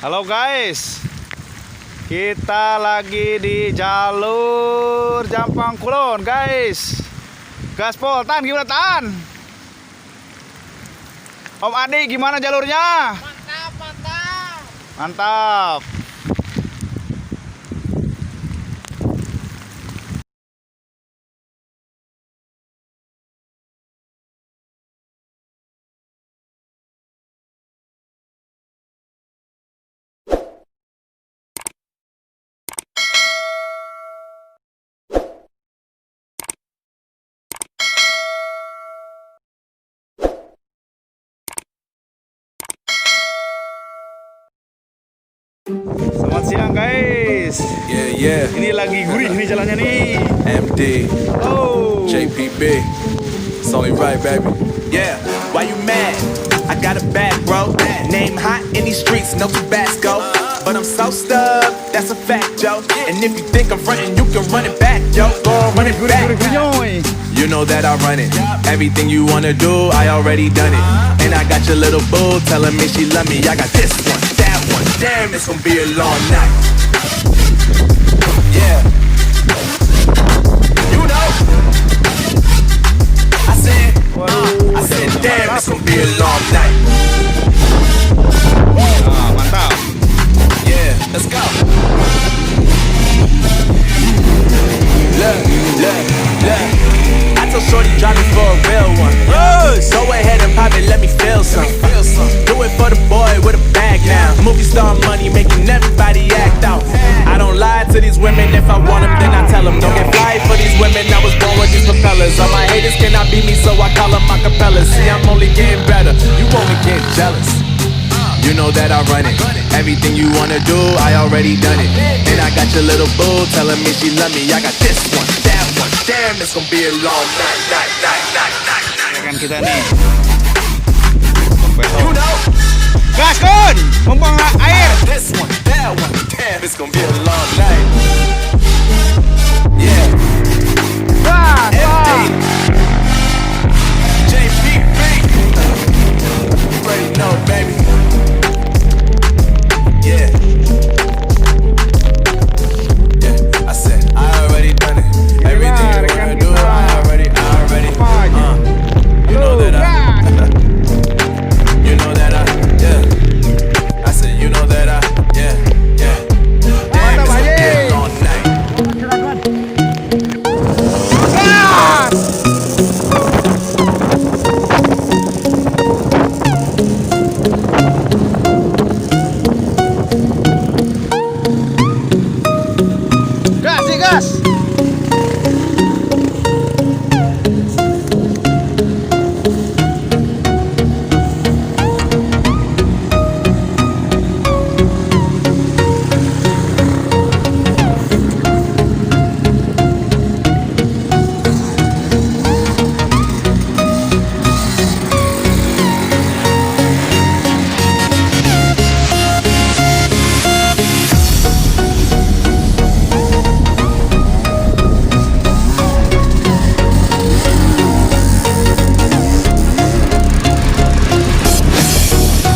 Halo guys, kita lagi di jalur Jampang Kulon guys. Gaspol, Tan, gimana Tan? Om Adi, gimana jalurnya? Mantap, mantap. Mantap. Selamat siang guys. Yeah. Ini lagi gurih nih jalannya nih. MD, Oh. JPB, it's only right, baby. Yeah, why you mad? I got a bag, bro. Name hot in these streets, no Tabasco. But I'm so stuck, that's a fact, yo. And if you think I'm frontin', you can run it back, yo. Go on, run it back. You know that I run it. Everything you wanna do, I already done it. And I got your little boo telling me she love me. I got this one, that one. Damn, it's gonna be a long night. Yeah. You know. I said, damn, it's gonna be a long night. Ah, mantap. Yeah, let's go. Look. I told Shorty drop me for a real one. Go ahead and pop it, let me feel some. Do it for the boy with a bag now. Movie star money making everybody act out. I don't lie to these women, if I want them then I tell them. Don't get fly for these women, I was born with these propellers. All my haters cannot beat me, so I call them acapellas. See, I'm only getting better, you only get jealous. You know that I run it. Everything you wanna do, I already done it. And I got your little boo telling me she love me. I got this one, that one. Damn, it's gonna be a long night. Kan kita nih. You know, Gas Kun, mumpung air. this one, that one. Damn, it's gonna be a long night. Yeah.